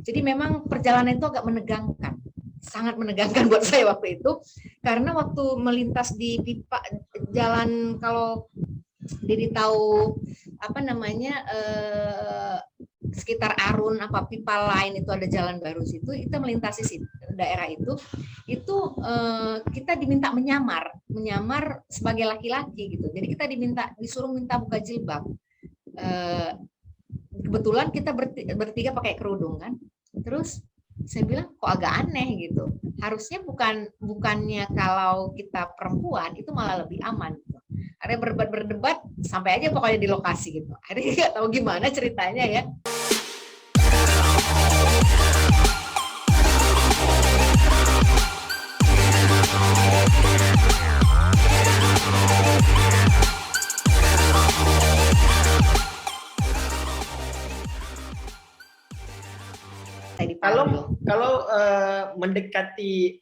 Jadi memang perjalanan itu agak menegangkan, sangat menegangkan buat saya waktu itu, karena waktu melintas di pipa jalan, kalau Didi tahu apa namanya, sekitar Arun apa pipa lain itu ada jalan baru situ, kita melintasi daerah itu kita diminta menyamar sebagai laki-laki gitu. Jadi kita disuruh minta buka jilbab. Kebetulan kita bertiga pakai kerudung kan. Terus saya bilang kok agak aneh gitu. Harusnya bukannya kalau kita perempuan itu malah lebih aman gitu. Ada berdebat sampai aja pokoknya di lokasi gitu. Akhirnya nggak tahu gimana ceritanya ya. Kalau mendekati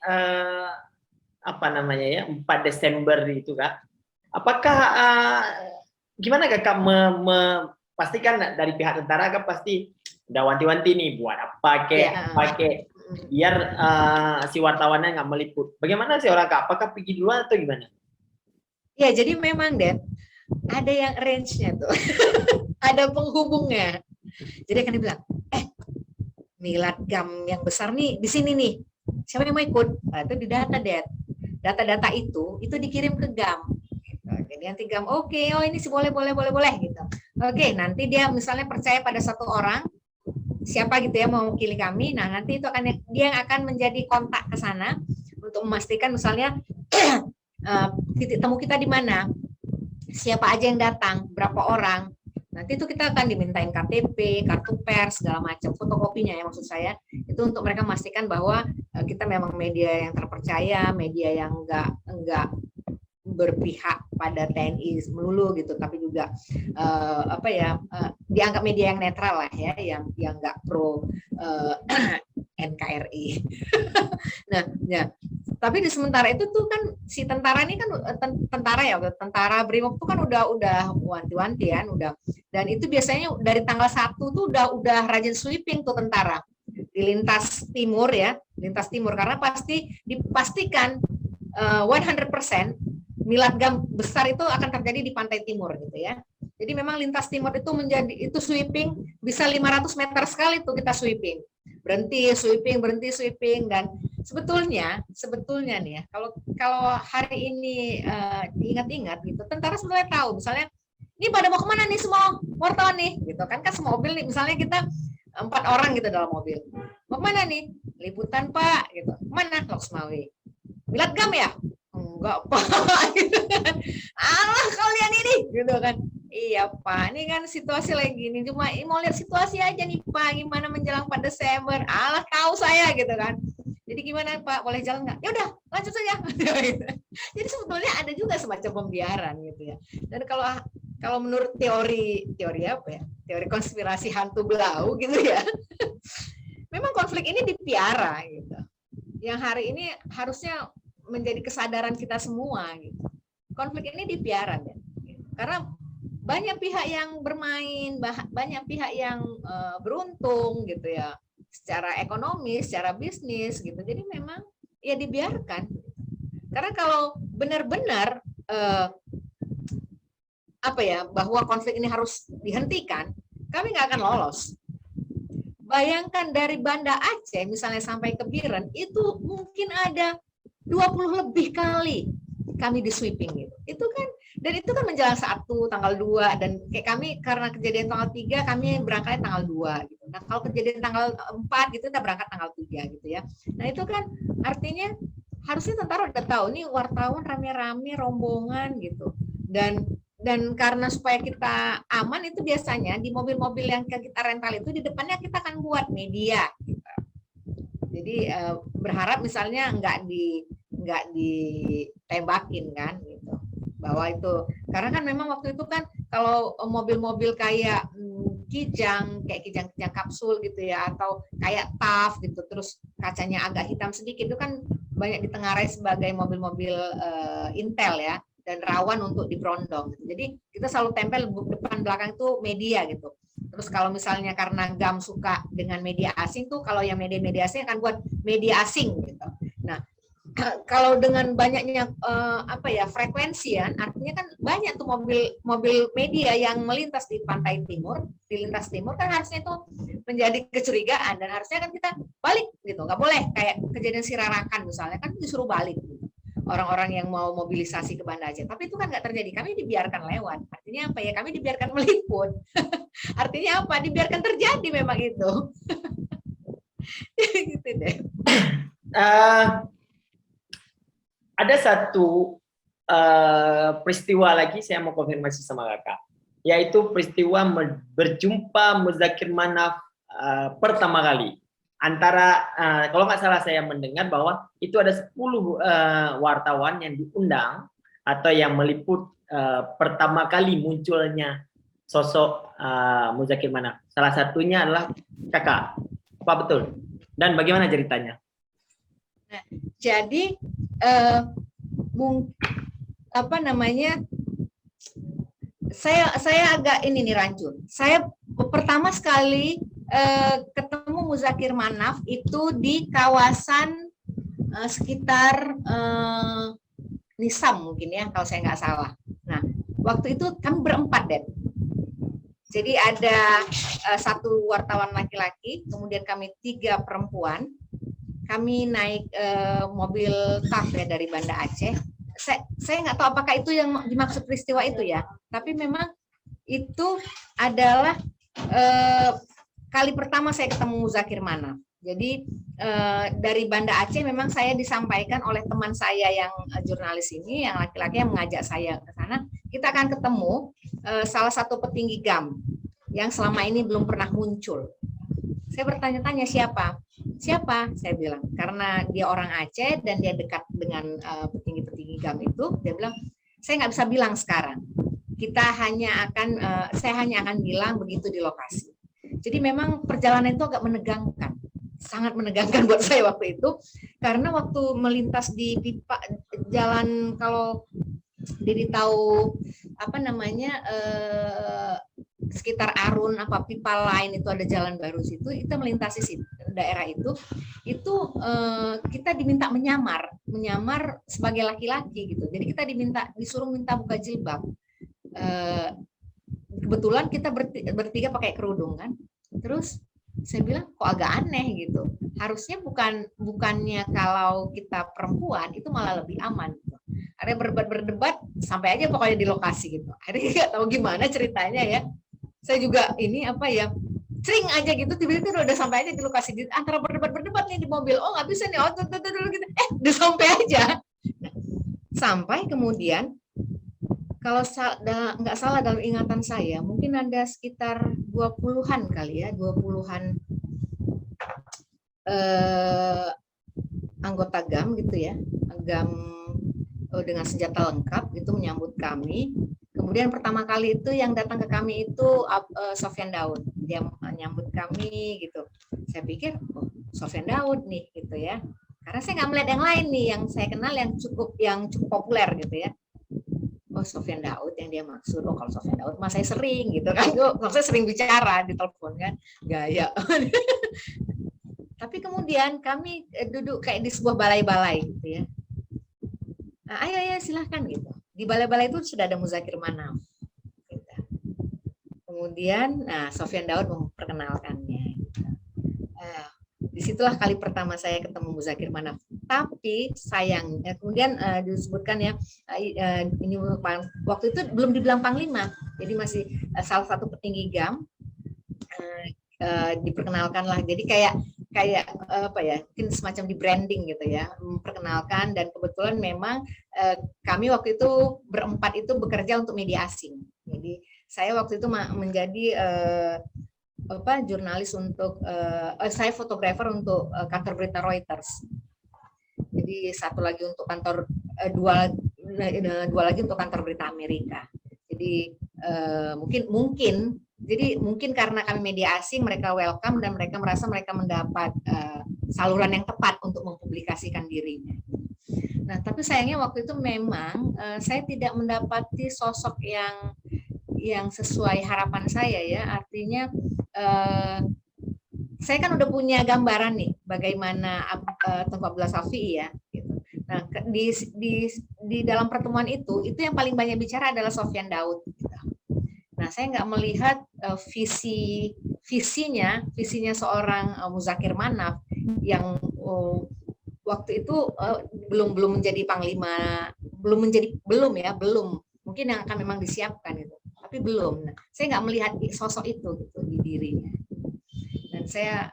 apa namanya ya 4 Desember itu Kak, apakah gimana Kak pastikan dari pihak tentara Kak pasti udah wanti-wanti nih buat apa pakai biar si wartawannya nggak meliput. Bagaimana sih orang Kak? Apakah pergi duluan atau gimana? Ya jadi memang Den ada yang range-nya tuh, ada penghubungnya. Jadi akan dibilang, Milad Gam yang besar nih di sini nih, siapa yang mau ikut? Nah, itu didata data itu dikirim ke Gam. Gitu. Jadi nanti Gam, oke, oh ini sih boleh gitu. Oke, nanti dia misalnya percaya pada satu orang, siapa gitu ya mau mewakili kami. Nah nanti itu dia yang akan menjadi kontak ke sana untuk memastikan misalnya titik temu kita di mana, siapa aja yang datang, berapa orang. Nanti itu kita akan dimintain KTP, kartu pers, segala macam, fotokopinya ya maksud saya. Itu untuk mereka memastikan bahwa kita memang media yang terpercaya, media yang enggak berpihak pada TNI melulu gitu, tapi juga dianggap media yang netral lah ya, yang enggak pro NKRI. Nah, ya. Tapi di sementara itu tuh kan si tentara ini kan tentara Brimob tuh kan udah wanti-wanti kan udah, dan itu biasanya dari tanggal 1 tuh udah rajin sweeping tuh tentara di lintas timur karena dipastikan 100% Milad Gam besar itu akan terjadi di pantai timur gitu ya. Jadi memang lintas timur itu sweeping bisa 500 meter sekali tuh kita sweeping. Berhenti sweeping, dan sebetulnya nih ya, kalau hari ini diingat-ingat gitu, tentara sebenarnya tahu misalnya ini pada mau kemana nih semua wartawan nih gitu kan semua mobil nih, misalnya kita 4 orang gitu dalam mobil, mau kemana nih, liputan Pak gitu, mana Loksmawi, Milad Gam ya, enggak Pak gitu kan, alah kalian ini gitu kan. Iya Pak, ini kan situasi lagi gini, cuma mau lihat situasi aja nih Pak, gimana menjelang 4 Desember, alah tahu saya gitu kan. Jadi gimana Pak, boleh jalan nggak? Ya udah, lanjut saja. Jadi sebetulnya ada juga semacam pembiaran gitu ya. Dan kalau menurut teori apa ya? Teori konspirasi hantu belau gitu ya. Memang konflik ini dipiara gitu. Yang hari ini harusnya menjadi kesadaran kita semua gitu. Konflik ini dipiara ya. Karena banyak pihak yang bermain, banyak pihak yang beruntung gitu ya, secara ekonomi, secara bisnis gitu. Jadi memang ya dibiarkan. Karena kalau benar-benar bahwa konflik ini harus dihentikan, kami nggak akan lolos. Bayangkan dari Banda Aceh misalnya sampai ke Biren itu mungkin ada 20 lebih kali kami di sweeping gitu. Itu kan, dan itu kan menjelang 1, tanggal 2, dan kayak kami karena kejadian tanggal 3 kami berangkatnya tanggal 2 gitu. Nah, kalau kejadian tanggal 4 gitu kita berangkat tanggal 3 gitu ya. Nah, itu kan artinya harusnya tentara udah tahu nih wartawan rame-rame rombongan gitu. Dan karena supaya kita aman itu biasanya di mobil-mobil yang kita rental itu di depannya kita akan buat media gitu. Jadi berharap misalnya nggak ditembakin kan gitu, bahwa itu karena kan memang waktu itu kan kalau mobil-mobil kayak Kijang kapsul gitu ya, atau kayak TAF gitu terus kacanya agak hitam sedikit itu kan banyak ditengarai sebagai mobil-mobil Intel ya, dan rawan untuk diberondong gitu. Jadi kita selalu tempel depan belakang itu media gitu, Terus kalau misalnya karena GAM suka dengan media asing tuh, kalau yang media asing akan buat media asing gitu. Nah, kalau dengan banyaknya frekuensi ya, artinya kan banyak tuh mobil media yang melintas di pantai timur, di lintas timur, kan harusnya itu menjadi kecurigaan dan harusnya kan kita balik gitu, nggak boleh kayak kejadian Sirarakan misalnya, kan disuruh balik gitu. Orang-orang yang mau mobilisasi ke Banda Aceh, tapi itu kan nggak terjadi, kami dibiarkan lewat. Artinya apa ya, kami dibiarkan meliput. Artinya apa, dibiarkan terjadi memang itu. Gitu deh. Ada satu peristiwa lagi saya mau konfirmasi sama kakak, yaitu peristiwa berjumpa Muzakir Manaf pertama kali. Antara kalau nggak salah saya mendengar bahwa itu ada 10 wartawan yang diundang atau yang meliput pertama kali munculnya sosok Muzakir Manaf. Salah satunya adalah kakak. Apa betul? Dan bagaimana ceritanya? Nah, jadi saya agak ini nih rancu. Saya pertama sekali ketemu Muzakir Manaf itu di kawasan sekitar Nisam mungkin ya, kalau saya nggak salah. Nah, waktu itu kami berempat, Den. Jadi ada satu wartawan laki-laki, kemudian kami 3 perempuan. Kami naik mobil TAF ya dari Banda Aceh. Saya nggak tahu apakah itu yang dimaksud peristiwa itu ya, tapi memang itu adalah kali pertama saya ketemu Muzakir Manaf. Jadi dari Banda Aceh memang saya disampaikan oleh teman saya yang jurnalis ini, yang laki-laki yang mengajak saya ke sana. Kita akan ketemu salah satu petinggi GAM yang selama ini belum pernah muncul. Saya bertanya-tanya siapa, saya bilang, karena dia orang Aceh dan dia dekat dengan petinggi-petinggi GAM itu. Dia bilang, saya nggak bisa bilang sekarang. Saya hanya akan bilang begitu di lokasi. Jadi memang perjalanan itu agak menegangkan, sangat menegangkan buat saya waktu itu, karena waktu melintas di pipa jalan, kalau Didi tahu sekitar Arun pipa lain itu ada jalan baru situ, kita melintasi daerah itu kita diminta menyamar sebagai laki-laki gitu. Jadi kita disuruh minta buka jilbab. Kebetulan kita bertiga pakai kerudung kan. Terus saya bilang kok agak aneh gitu. Harusnya bukannya kalau kita perempuan itu malah lebih aman gitu. Akhirnya berdebat sampai aja pokoknya di lokasi gitu. Akhirnya nggak tahu gimana ceritanya ya. Saya juga sering aja gitu, tiba-tiba udah sampai aja di lokasi, antara berdebat nih di mobil, oh nggak bisa nih, dulu gitu, udah sampai aja. Nah, sampai kemudian kalau nggak salah dalam ingatan saya, mungkin ada sekitar 20-an kali ya, 20-an anggota GAM gitu ya, GAM dengan senjata lengkap itu menyambut kami. Kemudian pertama kali itu yang datang ke kami itu Sofyan Daud, dia menyambut kami gitu. Saya pikir Sofyan Daud nih gitu ya, karena saya nggak melihat yang lain nih yang saya kenal yang cukup populer gitu ya. Oh Sofyan Daud yang dia maksud. Oh kalau Sofyan Daud mas saya sering gitu kan, saya sering bicara di telepon kan, gaya. Tapi kemudian kami duduk kayak di sebuah balai-balai gitu ya. Nah, ayo silahkan gitu. Di balai-balai itu sudah ada Muzakir Manaf. Gitu. Kemudian, Sofyan Daud memperkenalkannya. Disitulah kali pertama saya ketemu Muzakir Manaf. Tapi sayangnya, kemudian disebutkan ya, ini waktu itu belum dibilang Panglima, jadi masih salah satu petinggi GAM. Diperkenalkan lah. Jadi kayak mungkin semacam di branding gitu ya, memperkenalkan. Dan kebetulan memang kami waktu itu berempat itu bekerja untuk media asing. Jadi saya waktu itu menjadi jurnalis untuk saya fotografer untuk kantor berita Reuters. Jadi satu lagi untuk kantor dua lagi untuk kantor berita Amerika. Jadi mungkin karena kami media asing, mereka welcome dan mereka merasa mereka mendapat saluran yang tepat untuk mempublikasikan dirinya. Nah, tapi sayangnya waktu itu memang saya tidak mendapati sosok yang sesuai harapan saya ya, artinya saya kan udah punya gambaran nih bagaimana Tunku Abdullah Shafi'i ya. Gitu. Nah di dalam pertemuan itu yang paling banyak bicara adalah Sofyan Daud. Gitu. Nah saya nggak melihat visinya seorang Muzakir Manaf yang waktu itu belum menjadi panglima, belum mungkin yang akan memang disiapkan itu, tapi belum. Nah, saya nggak melihat sosok itu gitu di dirinya. Dan saya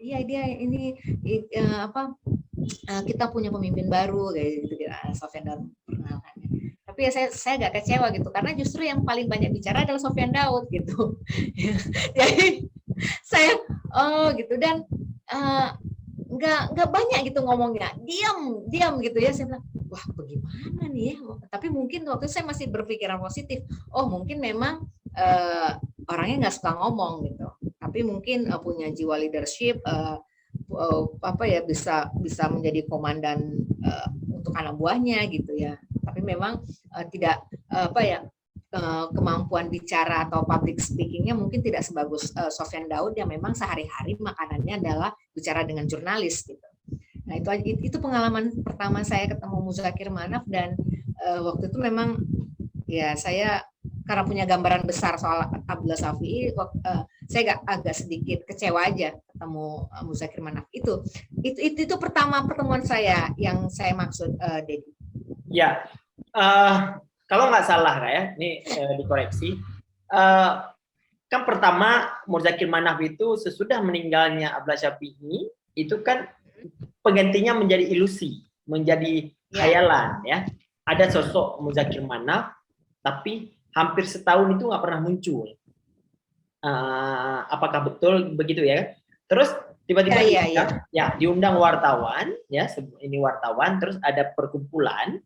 iya dia ini kita punya pemimpin baru kayak gitu Sofyan Daud perkenalkannya. Tapi ya saya agak kecewa gitu karena justru yang paling banyak bicara adalah Sofyan Daud gitu. Jadi saya gitu dan nggak banyak gitu ngomongnya, diam gitu ya. Saya bilang wah bagaimana nih ya, tapi mungkin waktu itu saya masih berpikiran positif, mungkin memang orangnya nggak suka ngomong gitu, tapi mungkin punya jiwa leadership, bisa menjadi komandan untuk anak buahnya gitu ya. Tapi memang tidak kemampuan bicara atau public speakingnya mungkin tidak sebagus Sofyan Daud yang memang sehari-hari makanannya adalah bicara dengan jurnalis gitu. Nah itu pengalaman pertama saya ketemu Muzakir Manaf dan waktu itu memang ya saya karena punya gambaran besar soal Abdullah Shafi'i, saya agak sedikit kecewa aja ketemu Muzakir Manaf. Itu pertemuan saya yang saya maksud, Dedi. Ya, kalau nggak salah ya, ini dikoreksi. Kan pertama Muzakir Manaf itu sesudah meninggalnya Abdullah Shafi'i itu kan penggantinya menjadi ilusi, menjadi khayalan ya. Ada sosok Muzakir Manaf, tapi hampir setahun itu nggak pernah muncul. Apakah betul begitu ya? Terus tiba-tiba diundang wartawan, ya ini wartawan, terus ada perkumpulan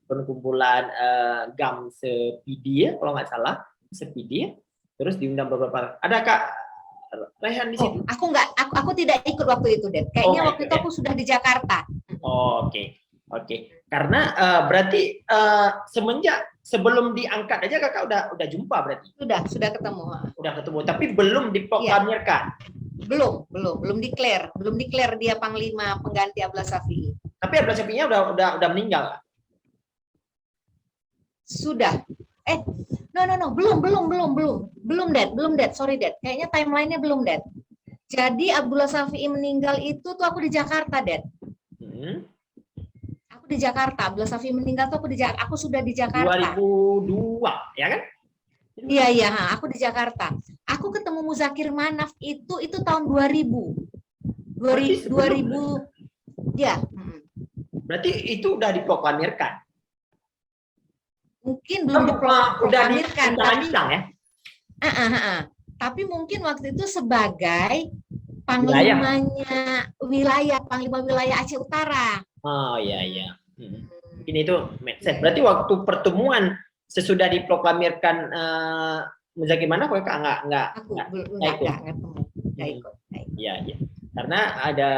GAM Sepidi, kalau nggak salah Sepidi, terus diundang beberapa. Ada Kak Rehan di situ? Aku tidak ikut waktu itu, Den. Kayaknya waktu itu aku sudah di Jakarta. Oke. Karena berarti sebelum diangkat aja Kakak udah jumpa berarti? Sudah ketemu. Udah ketemu, tapi belum diproklamirkan. Belum declare dia panglima pengganti Abdullah Shafi'i. Tapi Abdullah Shafi'i-nya udah meninggal. Sudah. No, belum Dad. Sorry Dad. Kayaknya timelinenya belum Dad. Jadi Abdullah Shafi'i meninggal itu tuh aku di Jakarta, Dad. Aku di Jakarta. Abdullah Shafi'i meninggal tuh aku sudah di Jakarta. 2002, ya kan? Iya, aku di Jakarta. Aku ketemu Muzakir Manaf itu tahun 2000. 2000 ya. Berarti itu udah diproklamirkan. Mungkin belum diproklamirkan, tapi ya. Tapi mungkin waktu itu sebagai panglimanya panglima wilayah Aceh Utara. Oh iya. Ini itu berarti waktu pertemuan sesudah diproklamirkan Muzakir Manaf Kakak nggak ikut. Iya. Karena ada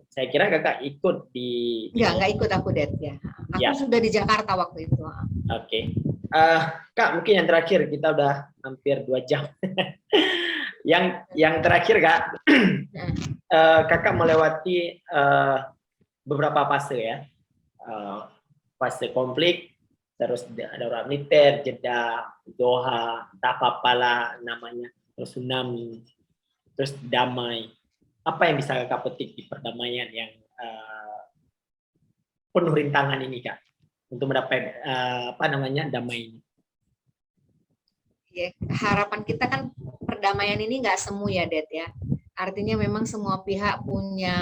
saya kira Kakak ikut di. Nggak ikut aku, Det ya. Aku sudah di Jakarta waktu itu. Oke. Kak, mungkin yang terakhir, kita udah hampir 2 jam. yang terakhir Kak, Kakak melewati beberapa fase ya. Fase konflik, terus darurat militer, Jeddah, Doha, entah apalah namanya, terus tsunami, terus damai. Apa yang bisa Kakak petik di perdamaian yang penuh rintangan ini Kak, untuk mendapat damai ini? Ya, harapan kita kan perdamaian ini nggak semu ya, Det ya. Artinya memang semua pihak punya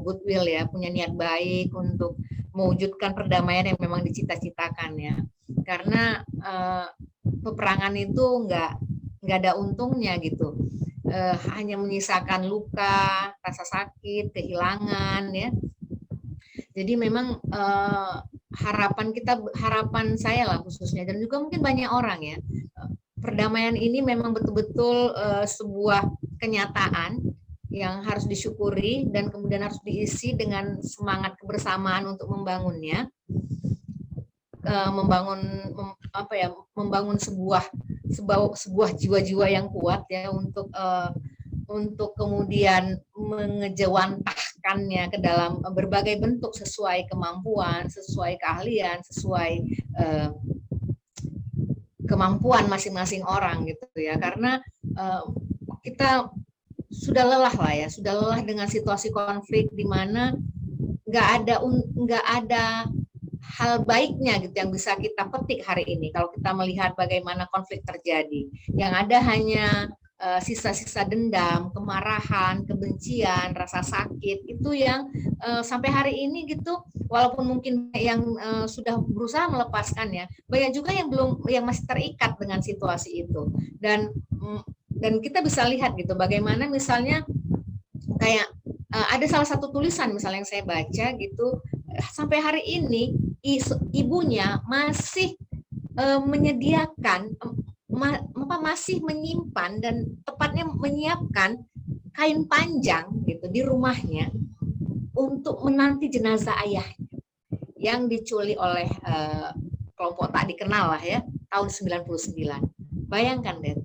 goodwill ya, punya niat baik untuk mewujudkan perdamaian yang memang dicita-citakan ya. Karena peperangan itu nggak ada untungnya gitu. Hanya menyisakan luka, rasa sakit, kehilangan ya. Jadi memang harapan saya lah khususnya, dan juga mungkin banyak orang ya, perdamaian ini memang betul-betul sebuah kenyataan yang harus disyukuri dan kemudian harus diisi dengan semangat kebersamaan untuk membangunnya. membangun sebuah jiwa-jiwa yang kuat ya untuk kemudian mengejawantahkannya ke dalam berbagai bentuk sesuai kemampuan, sesuai keahlian, sesuai kemampuan masing-masing orang gitu ya. Karena kita sudah lelah lah ya, sudah lelah dengan situasi konflik di mana nggak ada hal baiknya gitu yang bisa kita petik hari ini kalau kita melihat bagaimana konflik terjadi. Yang ada hanya sisa-sisa dendam, kemarahan, kebencian, rasa sakit itu yang sampai hari ini gitu, walaupun mungkin yang sudah berusaha melepaskannya, banyak juga yang masih terikat dengan situasi itu. Dan kita bisa lihat gitu bagaimana misalnya kayak ada salah satu tulisan misalnya yang saya baca gitu, sampai hari ini ibunya masih menyediakan masih menyimpan dan tepatnya menyiapkan kain panjang gitu di rumahnya untuk menanti jenazah ayahnya yang diculik oleh kelompok tak dikenal lah ya tahun 99. Bayangkan deh.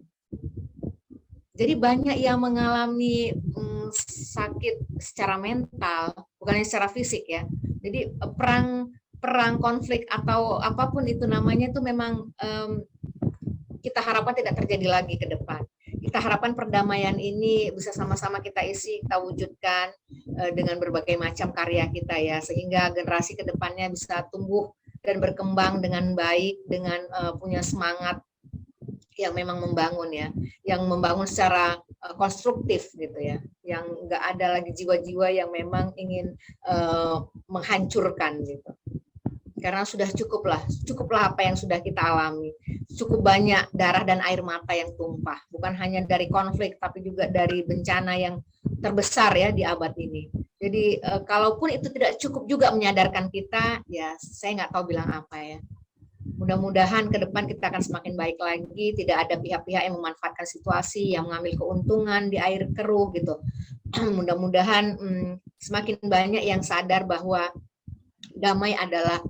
Jadi banyak yang mengalami sakit secara mental, bukan secara fisik ya. Jadi perang konflik atau apapun itu namanya itu memang kita harapkan tidak terjadi lagi ke depan. Kita harapkan perdamaian ini bisa sama-sama kita isi, kita wujudkan dengan berbagai macam karya kita ya, sehingga generasi ke depannya bisa tumbuh dan berkembang dengan baik, dengan punya semangat yang memang membangun ya, yang membangun secara konstruktif gitu ya, yang nggak ada lagi jiwa-jiwa yang memang ingin menghancurkan gitu. Karena sudah cukuplah apa yang sudah kita alami. Cukup banyak darah dan air mata yang tumpah, bukan hanya dari konflik, tapi juga dari bencana yang terbesar ya di abad ini. Jadi kalaupun itu tidak cukup juga menyadarkan kita, ya saya nggak tahu bilang apa ya. Mudah-mudahan ke depan kita akan semakin baik lagi, tidak ada pihak-pihak yang memanfaatkan situasi, yang mengambil keuntungan di air keruh gitu. Mudah-mudahan semakin banyak yang sadar bahwa damai adalah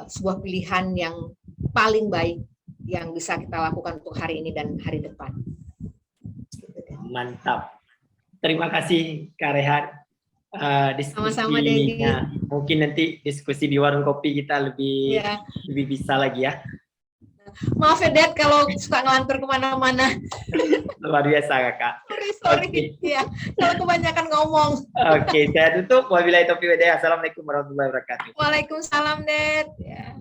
sebuah pilihan yang paling baik yang bisa kita lakukan untuk hari ini dan hari depan. Mantap. Terima kasih Kak Rehan. Sama-sama Dedi. Mungkin nanti diskusi di warung kopi kita lebih bisa lagi ya. Maaf ya Dad kalau suka ngelantur kemana-mana. Luar biasa Kakak. Sorry. Ya, kalau kebanyakan ngomong. Oke, saya tutup. Wabillahi taufiq wal hidayah. Assalamualaikum warahmatullahi wabarakatuh. Waalaikumsalam Dad. Ya.